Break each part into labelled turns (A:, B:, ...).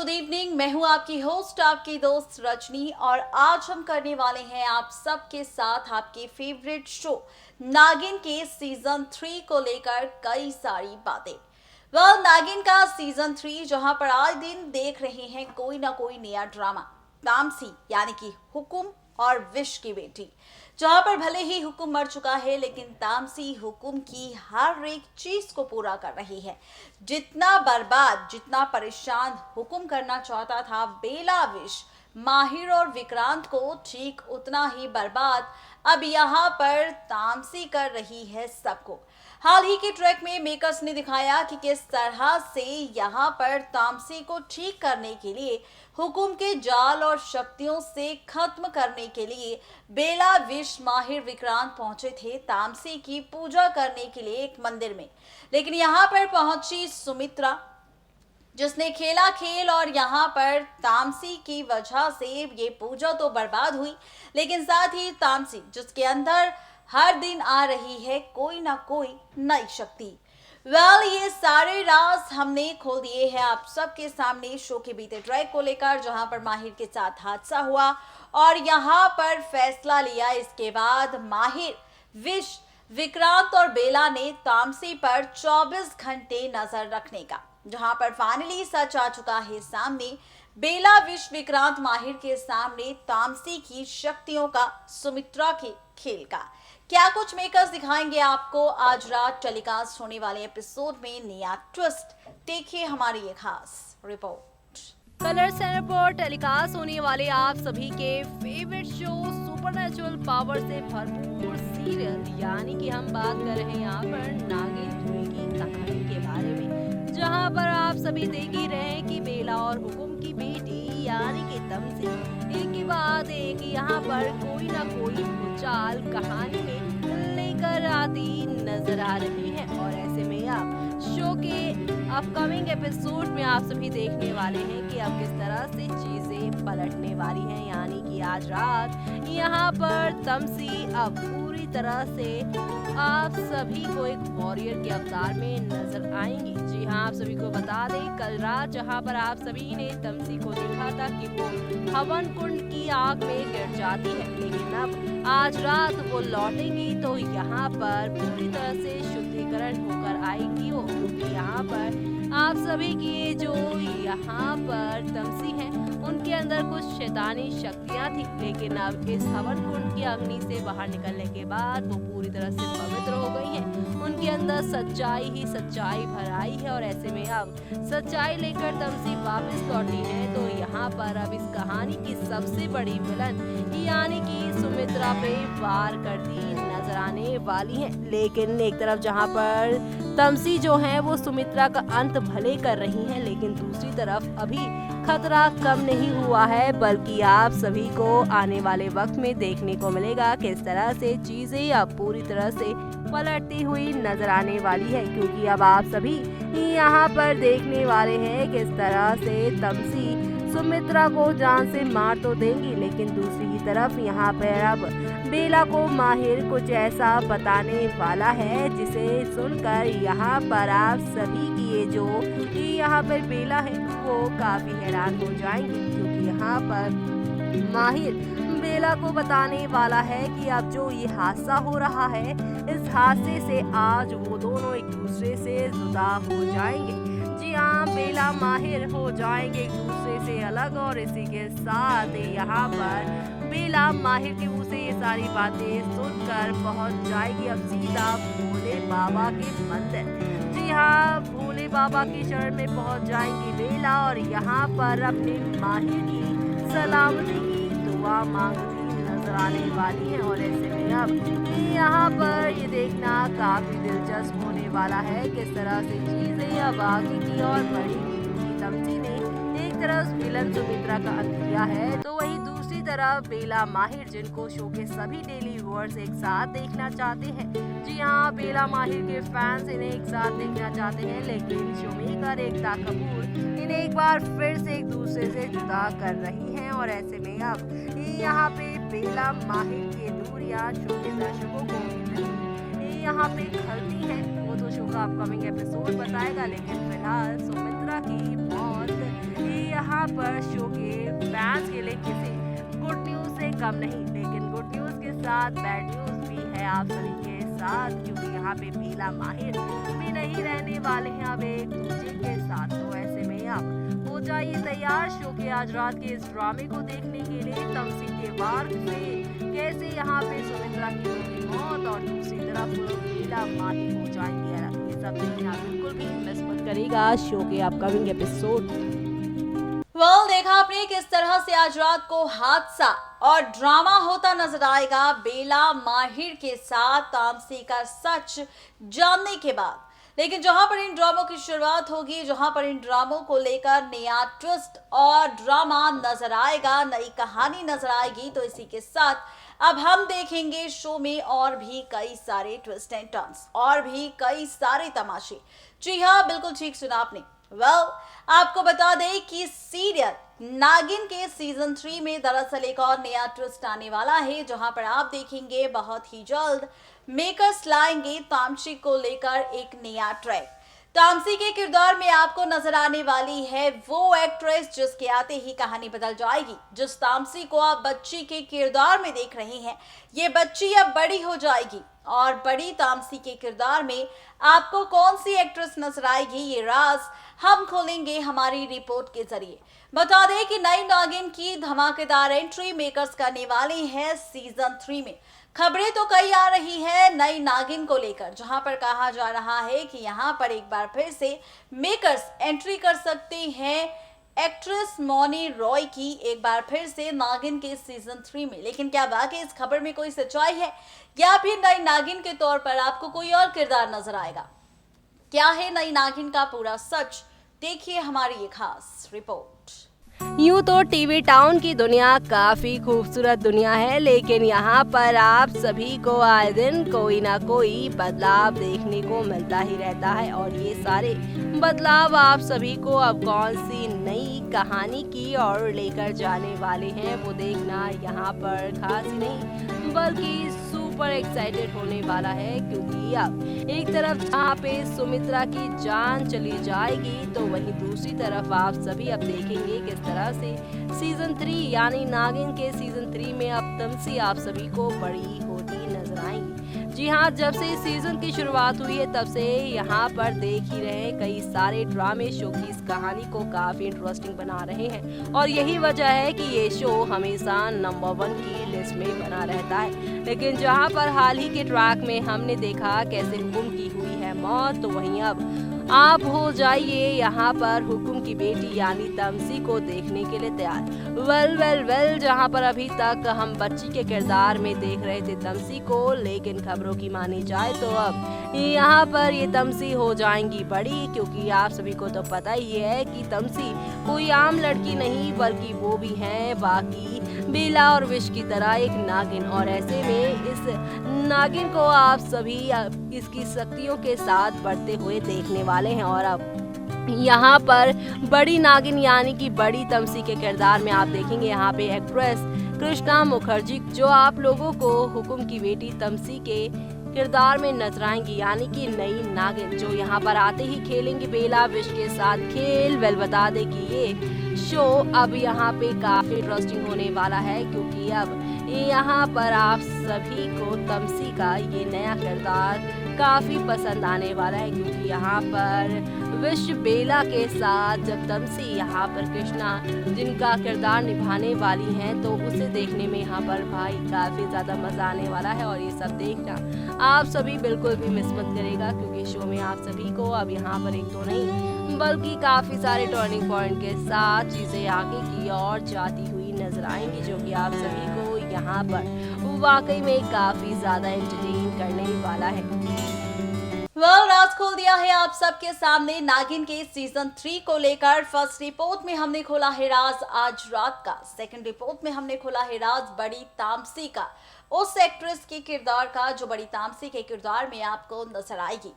A: Good evening. मैं हूं आपकी होस्ट, आपकी दोस्त रजनी, और आज हम करने वाले हैं आप सबके साथ आपके फेवरेट शो नागिन के सीजन 3 को लेकर कई सारी बातें। नागिन का सीजन 3 जहां पर आए दिन देख रहे हैं कोई ना कोई नया ड्रामा। तामसी यानी कि हुकुम और विश की बेटी, जहां पर भले ही हुकुम मर चुका है लेकिन तामसी हुकुम की हर एक चीज को पूरा कर रही है। जितना बर्बाद, जितना परेशान हुकुम करना चाहता था बेला विश, माहिर और विक्रांत को, ठीक उतना ही बर्बाद अब यहाँ पर तामसी कर रही है सबको। हाल ही के ट्रैक में मेकर्स ने दिखाया कि किस तरह से यहाँ पर तामसी को ठीक करने के लिए, हुकुम के जाल और शक्तियों से खत्म करने के लिए बेला विश, माहिर, विक्रांत पहुंचे थे तामसी की पूजा करने के लिए एक मंदिर में। लेकिन यहाँ पर पहुंची सुमित्रा, जिसने खेला खेल, और यहाँ पर तामसी की वजह से ये पूजा तो बर्बाद हुई, लेकिन साथ ही तामसी जिसके अंदर हर दिन आ रही है कोई ना कोई नई शक्ति। ये सारे राज हमने खोल दिए हैं आप सबके सामने शो के बीते ट्रैक को लेकर, जहां पर माहिर के साथ हादसा हुआ और यहां पर फैसला लिया। इसके बाद माहिर, विश, विक्रांत और बेला ने तामसी पर 24 घंटे नजर रखने का, जहां पर फाइनली सच आ चुका है सामने। बेला, विश, विक्रांत, माहिर के सामने तामसी की शक्तियों का, सुमित्रा के खेल का। क्या कुछ मेकर्स दिखाएंगे आपको आज रात टेलीकास्ट होने वाले एपिसोड में नया ट्विस्ट, देखिए हमारी ये खास रिपोर्ट।
B: कलर्स चैनल पर टेलीकास्ट होने वाले आप सभी के फेवरेट शो सुपरनैचुरल पावर से भरपूर सीरियल, यानी कि हम बात कर रहे हैं यहाँ पर नागिन 3 की कहानी के बारे में, जहाँ पर आप सभी देख ही रहे हैं कि बेला और हुकुम की बेटी यानी कि तमसी एक के बाद एक यहाँ पर कोई ना कोई भूचाल कहानी में लेकर आती नजर आ रही है। और ऐसे में आप शो के अपकमिंग एपिसोड में आप सभी देखने वाले हैं कि अब किस तरह से चीजें पलटने वाली हैं, यानी कि आज रात यहाँ पर तमसी अब पूरी तरह से आप सभी को एक वॉरियर के अवतार में नजर आएंगी। जी हाँ, आप सभी को बता दें, कल रात जहाँ पर आप सभी ने तमसी को देखा था कि वो हवन कुंड की आग में गिर जाती है, लेकिन अब आज रात वो लौटेंगी तो यहाँ पर पूरी तरह से शुद्धिकरण होकर आएंगी वो, क्योंकि यहाँ पर आप सभी की जो यहाँ पर तमसी है उनके अंदर कुछ शैतानी शक्तियाँ थी, लेकिन अब इस हवन कुंड की अग्नि से बाहर निकलने के बाद वो पूरी तरह से पवित्र हो गई हैं। उनके अंदर सच्चाई ही सच्चाई भर आई है और ऐसे में अब सच्चाई लेकर तमसी वापस लौटी है। तो यहाँ पर अब इस कहानी की सबसे बड़ी विलन यानी कि सुमित्रा पे वार करती नजर आने वाली है। लेकिन एक तरफ जहाँ पर तमसी जो है वो सुमित्रा का अंत भले कर रही हैं, लेकिन दूसरी तरफ अभी खतरा कम नहीं हुआ है, बल्कि आप सभी को आने वाले वक्त में देखने को मिलेगा किस तरह से चीजें अब पूरी तरह से पलटती हुई नजर आने वाली है। क्योंकि अब आप सभी यहाँ पर देखने वाले हैं किस तरह से तमसी सुमित्रा को जान से मार तो देंगी, लेकिन दूसरी की तरफ यहाँ पर अब बेला को माहिर कुछ ऐसा बताने वाला है जिसे सुनकर यहाँ पर आप सभी की ये जो यहाँ पर बेला है वो काफी हैरान हो जाएंगे, क्योंकि यहाँ पर माहिर बेला को बताने वाला है कि अब जो ये हादसा हो रहा है, इस हादसे से आज वो दोनों एक दूसरे से जुदा हो जाएंगे। जी हाँ, बेला माहिर हो जाएंगे एक दूसरे से अलग, और इसी के साथ यहाँ पर बेला माहिर के मुंह से ये सारी बातें सुनकर पहुंच जाएगी अब सीधा भोले बाबा के मंदिर। जी हाँ, भोले बाबा के शरण में पहुंच जाएंगी बेला और यहाँ पर अपने माहिर की सलामती की दुआ मांगती नजर आने वाली है। और ऐसे में अब यहाँ पर ये देखना काफी दिलचस्प होने वाला है किस तरह से चीजें अब आगे की ओर बढ़ेंगी, क्योंकि तमसी ने एक तरफ विलन सुमित्रा का अंत किया है, तो वहीं दूसरी तरफ बेला माहिर, जिनको शो के सभी डेली व्यूअर्स एक साथ देखना चाहते हैं। जी हाँ, बेला माहिर के फैंस इन्हें एक साथ देखना चाहते हैं, लेकिन शो मेकर एकता कपूर इन्हें एक बार फिर से एक दूसरे से जुदा कर रही हैं। और ऐसे में अब यहाँ पे बेला माहिर की दूरियां शो के दर्शकों को यहाँ पे खलती है, वो तो शो का अपकमिंग एपिसोड बताएगा, लेकिन फिलहाल सुमित्रा की मौत यहाँ पर शो के फैंस के लिए किसी गुड न्यूज से कम नहीं, लेकिन गुड न्यूज के साथ बैड न्यूज भी है आप सभी के साथ, क्योंकि यहाँ पे बेला माहिर भी नहीं रहने वाले हैं अब एक दूसरे के साथ। तो ऐसे में अब हो जाइए तैयार शो के आज रात के इस ड्रामे को देखने के लिए। तमसी के वार से कैसे यहाँ पे सुमित्रा की होगी मौत और दूसरी तरफ बेला माहिर हो जाएंगे अलग, ये सब देखना बिल्कुल भी मिस मत करेगा शो के अपकमिंग एपिसोड।
A: देखा आपने किस तरह से आज रात को हादसा और ड्रामा होता नजर आएगा बेला माहिर के साथ तामसी का सच जानने के बाद। लेकिन जहां पर इन ड्रामों की शुरुआत होगी, जहां पर इन ड्रामों को लेकर नया ट्विस्ट और ड्रामा नजर आएगा, नई कहानी नजर आएगी, तो इसी के साथ अब हम देखेंगे शो में और भी कई सारे ट्विस्ट एंड टर्न्स और भी कई सारे तमाशे। जी हाँ, बिल्कुल ठीक सुना आपने। आपको बता दें कि सीरियल नागिन के सीजन 3 में दरअसल एक और नया ट्विस्ट आने वाला है, जहां पर आप देखेंगे बहुत ही जल्द मेकर्स लाएंगे तामसी को लेकर एक नया ट्रैक। तामसी के किरदार में आपको नजर आने वाली है वो एक्ट्रेस जिसके आते ही कहानी बदल जाएगी। जिस तामसी को आप बच्ची के किरदार में देख रहे हैं, ये बच्ची अब बड़ी हो जाएगी और बड़ी तामसी के किरदार में आपको कौन सी एक्ट्रेस नजर आएगी, ये राज हम खोलेंगे हमारी रिपोर्ट के जरिए। बता दें कि नई नागिन की धमाकेदार एंट्री मेकर्स करने वाले हैं सीजन 3 में। खबरें तो कई आ रही है नई नागिन को लेकर, जहां पर कहा जा रहा है कि यहां पर एक बार फिर से मेकर्स एंट्री कर सकते हैं एक्ट्रेस मौनी रॉय की एक बार फिर से नागिन के सीजन 3 में। लेकिन क्या वाकई इस खबर में कोई सच्चाई है या फिर नई नागिन के तौर पर आपको कोई और किरदार नजर आएगा? क्या है नई नागिन का पूरा सच? देखिए हमारी ये खास रिपोर्ट।
B: यूं तो टीवी टाउन की दुनिया काफी खूबसूरत दुनिया है, लेकिन यहाँ पर आप सभी को आए दिन कोई ना कोई बदलाव देखने को मिलता ही रहता है। और ये सारे बदलाव आप सभी को अब कौन सी नई कहानी की ओर लेकर जाने वाले हैं वो देखना यहाँ पर खास ही नहीं बल्कि सुपर एक्साइटेड होने वाला है, क्योंकि अब एक तरफ जहाँ पे सुमित्रा की जान चली जाएगी, तो वहीं दूसरी तरफ आप सभी अब देखेंगे किस तरह से सीजन 3 यानी नागिन के सीजन 3 में अब तमसी आप सभी को बड़ी होती नजर आएंगी। जी हाँ, जब से सीजन की शुरुआत हुई है तब से यहाँ पर देख ही रहे कई सारे ड्रामे शो की इस कहानी को काफी इंटरेस्टिंग बना रहे हैं, और यही वजह है कि ये शो हमेशा नंबर 1 की लिस्ट में बना रहता है। लेकिन जहाँ पर हाल ही के ट्रैक में हमने देखा कैसे हुकुम की हुई है मौत, तो वहीं अब आप हो जाइए यहाँ पर हुकुम की बेटी यानी तमसी को देखने के लिए तैयार। वेल जहाँ पर अभी तक हम बच्ची के किरदार में देख रहे थे तमसी को, लेकिन खबरों की मानी जाए तो अब यहाँ पर ये तमसी हो जाएंगी बड़ी, क्योंकि आप सभी को तो पता ही है कि तमसी कोई आम लड़की नहीं बल्कि वो भी है बाकी बेला और विश की तरह एक नागिन। और ऐसे में इस नागिन को आप सभी इसकी शक्तियों के साथ बढ़ते हुए देखने वाले हैं। और अब यहाँ पर बड़ी नागिन यानी कि बड़ी तमसी के किरदार में आप देखेंगे यहाँ पे एक्ट्रेस कृष्णा मुखर्जी, जो आप लोगों को हुकुम की बेटी तमसी के किरदार में नजर आएंगी, यानी कि नई नागिन जो यहाँ पर आते ही खेलेंगी बेला विश के साथ खेल। बता दे कि ये शो अब यहाँ पे काफी इंटरेस्टिंग होने वाला है, क्योंकि अब यहाँ पर आप सभी को तमसी का ये नया किरदार काफी पसंद आने वाला है, क्योंकि यहाँ पर विश बेला के साथ जब तमसी यहाँ पर कृष्णा जिनका किरदार निभाने वाली हैं, तो उसे देखने में यहाँ पर भाई काफी ज्यादा मजा आने वाला है। और ये सब देखना आप सभी बिल्कुल भी मिस मत करेगा, क्योंकि शो में आप सभी को अब यहाँ पर एक तो नहीं बल्कि काफी सारे टर्निंग पॉइंट के साथ चीजें आगे की ओर जाती हुई नजर आएंगी, जो कि आप सभी को यहाँ पर वाकई में काफी ज्यादा एंटरटेन करने वाला है।
A: राज खोल दिया है आप सबके सामने नागिन के सीजन 3 को लेकर। फर्स्ट रिपोर्ट में हमने खोला है राज आज रात का, सेकंड रिपोर्ट में हमने खोला है राज बड़ी तामसी का, उस एक्ट्रेस के किरदार का जो बड़ी तामसी के किरदार में आपको नजर आएगी।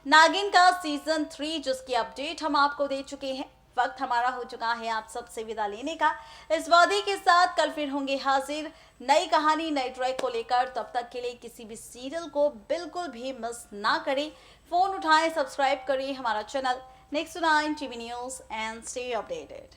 A: नागिन का सीजन 3 जिसकी अपडेट हम आपको दे चुके हैं। वक्त हमारा हो चुका है आप सबसे विदा लेने का। इस वादे के साथ कल फिर होंगे हाजिर नई कहानी नई ट्रैक को लेकर। तब तक के लिए किसी भी सीरियल को बिल्कुल भी मिस ना करें। फोन उठाएं, सब्सक्राइब करें हमारा channel Next to 9 TV News and stay updated.